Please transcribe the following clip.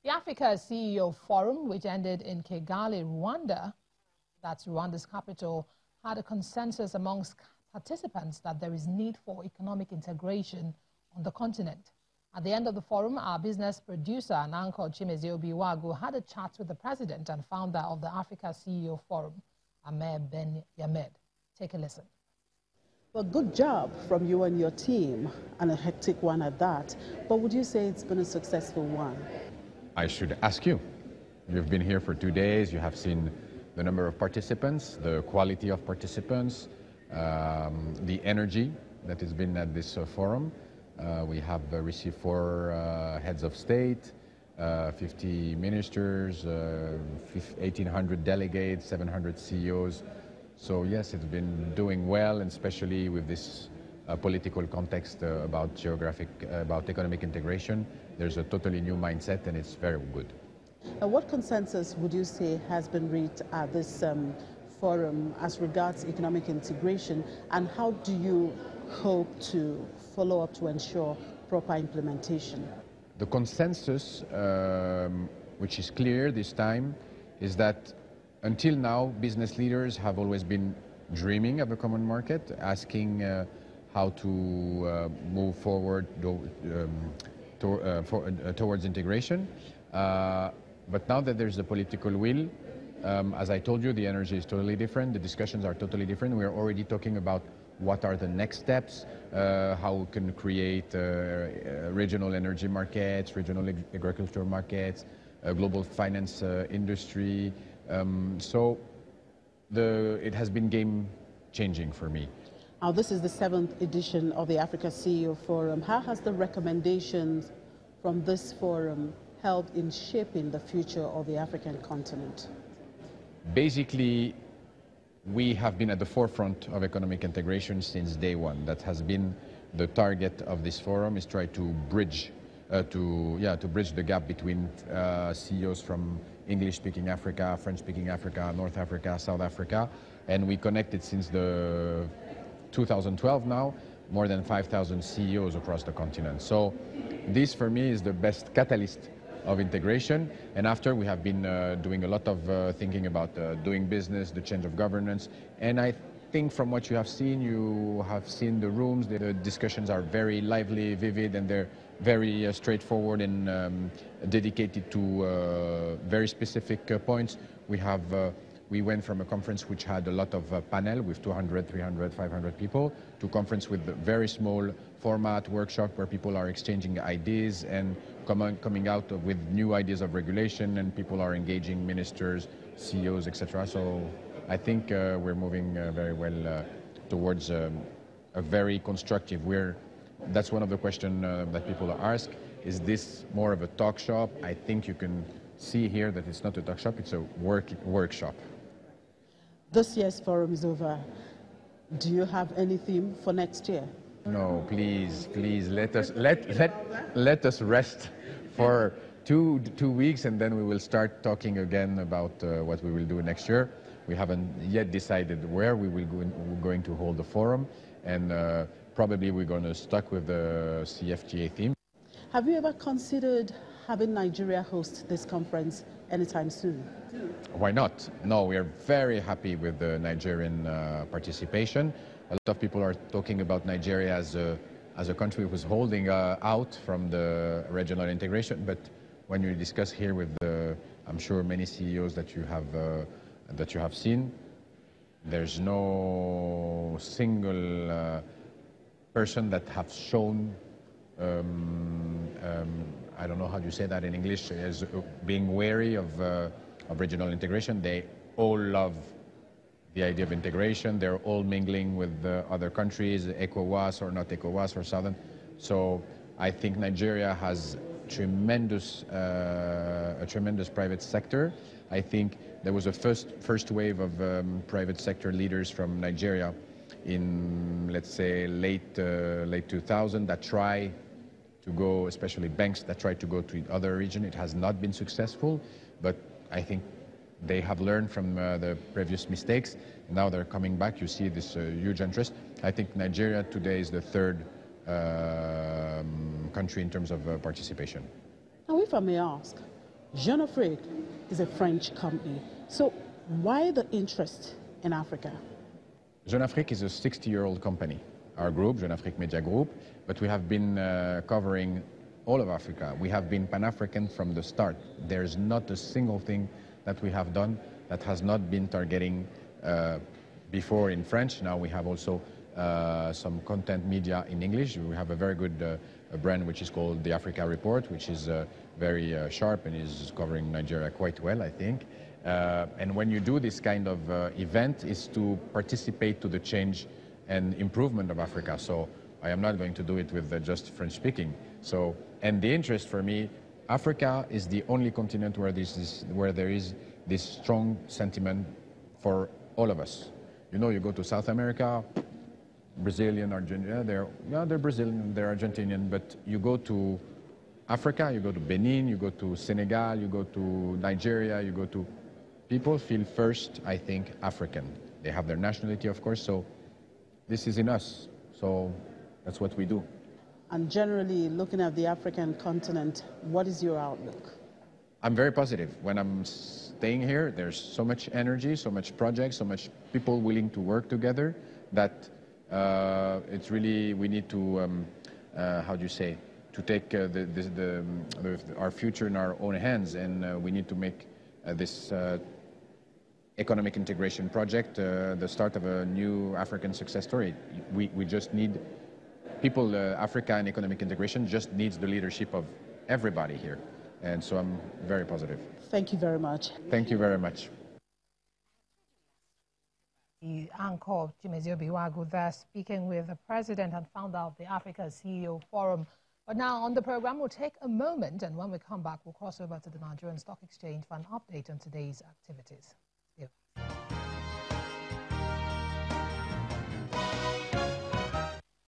The Africa CEO Forum, which ended in Kigali, Rwanda, that's Rwanda's capital, had a consensus amongst participants that there is need for economic integration on the continent. At the end of the forum, our business producer and anchor Chimeze Obiwagu had a chat with the president and founder of the Africa CEO Forum, Ahmed Ben Yahmed. Take a listen. Well, good job from you and your team, and a hectic one at that. But would you say it's been a successful one? I should ask you. You've been here for 2 days. You have seen the number of participants, the quality of participants, the energy that has been at this forum. We have received 4 heads of state, 50 ministers, 1,800 delegates, 700 CEOs. So yes, it's been doing well, and especially with this political context about economic integration. There's a totally new mindset, and it's very good. What consensus would you say has been reached at this forum as regards economic integration, and how do you hope to follow up to ensure proper implementation? The consensus, which is clear this time, is that until now, business leaders have always been dreaming of a common market, asking how to move forward towards integration. But now that there's a political will, as I told you, the energy is totally different, the discussions are totally different. We're already talking about what are the next steps, how we can create regional energy markets, regional agricultural markets, global finance industry. So it has been game-changing for me. Now, this is the 7th edition of the Africa CEO Forum. How has the recommendations from this forum helped in shaping the future of the African continent? Basically, we have been at the forefront of economic integration since day one. That has been the target of this forum, is try to bridge bridge the gap between CEOs from English-speaking Africa, French-speaking Africa, North Africa, South Africa, and we connected since the 2012 now, more than 5,000 CEOs across the continent. So this for me is the best catalyst of integration, and after we have been doing a lot of thinking about doing business, the change of governance, and I think from what you have seen the rooms, the discussions are very lively, vivid, and they're very straightforward and dedicated to very specific points. We went from a conference which had a lot of panel with 200, 300, 500 people to a conference with a very small format workshop where people are exchanging ideas and coming out with new ideas of regulation, and people are engaging ministers, CEOs, etc. So I think we're moving very well towards a very constructive. That's one of the questions that people ask. Is this more of a talk shop? I think you can see here that it's not a talk shop, it's a workshop. This year's forum is over. Do you have any theme for next year? No, please, let us rest for two weeks, and then we will start talking again about what we will do next year. We haven't yet decided where we're going to hold the forum, and probably we're going to stuck with the CFTA theme. Have you ever considered having Nigeria host this conference anytime soon? Why not? No, we are very happy with the Nigerian participation. A lot of people are talking about Nigeria as a country who's holding out from the regional integration, but when you discuss here with I'm sure many CEOs that you have seen, there's no single person that have shown I don't know how you say that in English, as being wary of regional integration. They all love the idea of integration. They're all mingling with other countries, ECOWAS or not ECOWAS or Southern. So I think Nigeria has a tremendous private sector. I think there was a first wave of private sector leaders from Nigeria in, let's say, late 2000 that try to go, especially banks that try to go to other region. It has not been successful, but I think they have learned from the previous mistakes. Now they're coming back. You see this huge interest. I think Nigeria today is the 3rd country in terms of participation. Now, if I may ask, Jeune Afrique is a French company. So why the interest in Africa? Jeune Afrique is a 60-year-old company, our group, Jeune Afrique Media Group, but we have been covering all of Africa. We have been Pan-African from the start. There's not a single thing that we have done that has not been targeting before in French. Now we have also some content media in English. We have a very good brand which is called the Africa Report, which is very sharp and is covering Nigeria quite well, I think. And when you do this kind of event, is to participate to the change and improvement of Africa. So I am not going to do it with just French speaking. So, and the interest for me, Africa is the only continent where there is this strong sentiment for all of us. You know, you go to South America, Brazilian, Argentina, they're Brazilian, they're Argentinian, but you go to Africa, you go to Benin, you go to Senegal, you go to Nigeria, you go to... People feel first, I think, African. They have their nationality, of course, so this is in us. So that's what we do. And generally, looking at the African continent, what is your outlook? I'm very positive. When I'm staying here, there's so much energy, so much projects, so much people willing to work together that it's really, we need to, how do you say, to take our future in our own hands, and we need to make this economic integration project the start of a new African success story. We just need people, Africa and economic integration just needs the leadership of everybody here. And so I'm very positive. Thank you very much. Thank you very much. The anchor of Chimezio Biwagu there speaking with the president and founder of the Africa CEO Forum. But now on the program, we'll take a moment, and when we come back, we'll cross over to the Nigerian Stock Exchange for an update on today's activities.